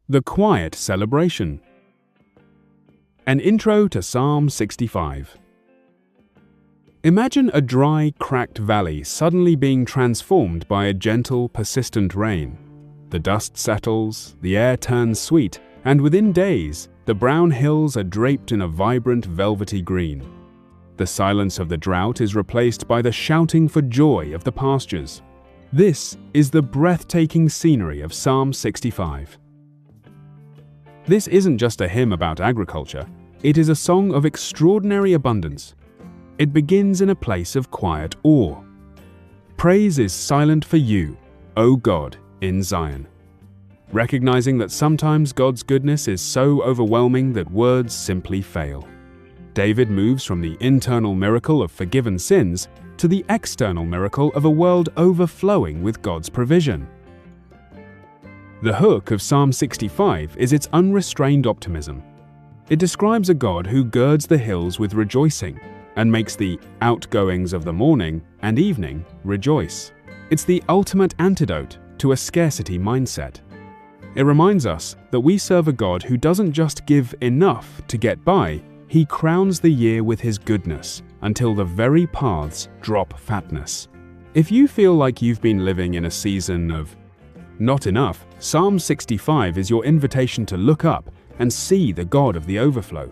The quiet celebration. An intro to Psalm 65. Imagine a dry, cracked valley suddenly being transformed by a gentle, persistent rain. The dust settles, the air turns sweet, and within days, the brown hills are draped in a vibrant, velvety green. The silence of the drought is replaced by the shouting for joy of the pastures. This is the breathtaking scenery of Psalm 65. This isn't just a hymn about agriculture, it is a song of extraordinary abundance. It begins in a place of quiet awe. Praise is silent for you, O God, in Zion. Recognizing that sometimes God's goodness is so overwhelming that words simply fail. David moves from the internal miracle of forgiven sins to the external miracle of a world overflowing with God's provision. The hook of Psalm 65 is its unrestrained optimism. It describes a God who girds the hills with rejoicing and makes the outgoings of the morning and evening rejoice. It's the ultimate antidote to a scarcity mindset. It reminds us that we serve a God who doesn't just give enough to get by, He crowns the year with His goodness until the very paths drop fatness. If you feel like you've been living in a season of not enough, Psalm 65 is your invitation to look up and see the God of the overflow.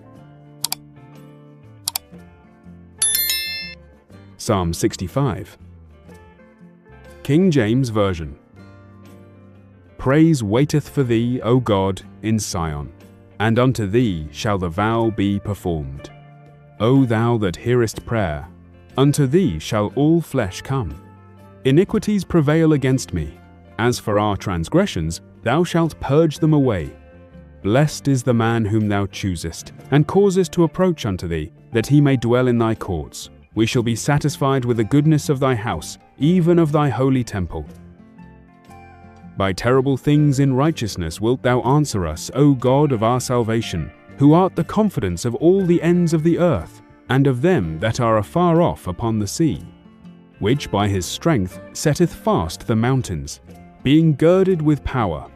Psalm 65. King James Version. Praise waiteth for thee, O God, in Sion, and unto thee shall the vow be performed. O thou that hearest prayer, unto thee shall all flesh come. Iniquities prevail against me. As for our transgressions, thou shalt purge them away. Blessed is the man whom thou choosest, and causest to approach unto thee, that he may dwell in thy courts. We shall be satisfied with the goodness of thy house, even of thy holy temple. By terrible things in righteousness wilt thou answer us, O God of our salvation, who art the confidence of all the ends of the earth, and of them that are afar off upon the sea, which by his strength setteth fast the mountains, being girded with power,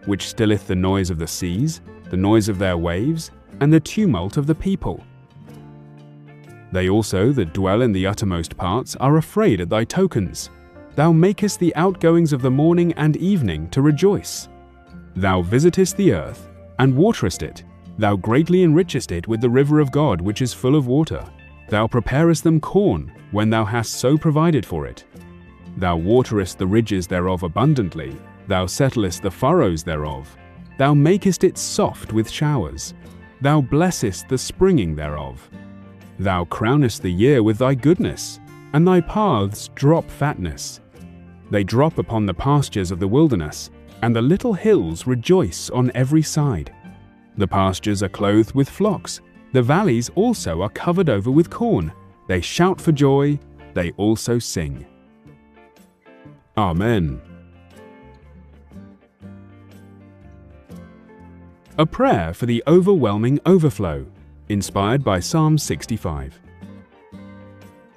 which stilleth the noise of the seas, the noise of their waves, and the tumult of the people. They also that dwell in the uttermost parts are afraid at thy tokens. Thou makest the outgoings of the morning and evening to rejoice. Thou visitest the earth, and waterest it. Thou greatly enrichest it with the river of God, which is full of water. Thou preparest them corn, when thou hast so provided for it. Thou waterest the ridges thereof abundantly, thou settlest the furrows thereof. Thou makest it soft with showers. Thou blessest the springing thereof. Thou crownest the year with thy goodness, and thy paths drop fatness. They drop upon the pastures of the wilderness, and the little hills rejoice on every side. The pastures are clothed with flocks, the valleys also are covered over with corn. They shout for joy, they also sing. Amen. A prayer for the overwhelming overflow, inspired by Psalm 65.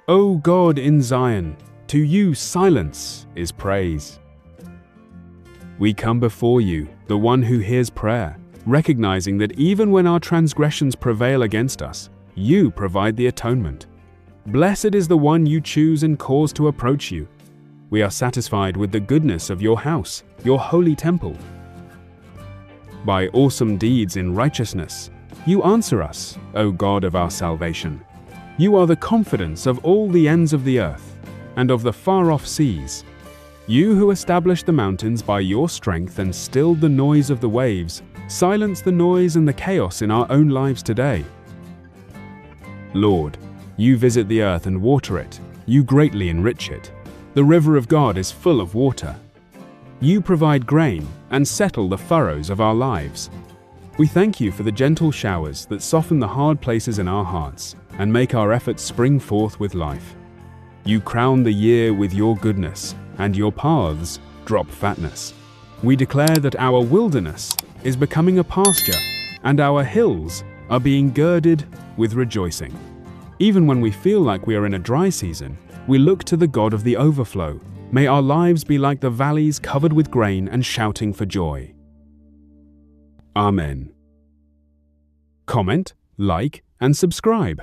O God in Zion, to you silence is praise. We come before you, the one who hears prayer, recognizing that even when our transgressions prevail against us, you provide the atonement. Blessed is the one you choose and cause to approach you. We are satisfied with the goodness of your house, your holy temple. By awesome deeds in righteousness, you answer us, O God of our salvation. You are the confidence of all the ends of the earth, and of the far-off seas. You who established the mountains by your strength and stilled the noise of the waves, silence the noise and the chaos in our own lives today. Lord, you visit the earth and water it. You greatly enrich it. The river of God is full of water. You provide grain and settle the furrows of our lives. We thank you for the gentle showers that soften the hard places in our hearts and make our efforts spring forth with life. You crown the year with your goodness, and your paths drop fatness. We declare that our wilderness is becoming a pasture, and our hills are being girded with rejoicing. Even when we feel like we are in a dry season, we look to the God of the overflow. May our lives be like the valleys covered with grain and shouting for joy. Amen. Comment, like, and subscribe.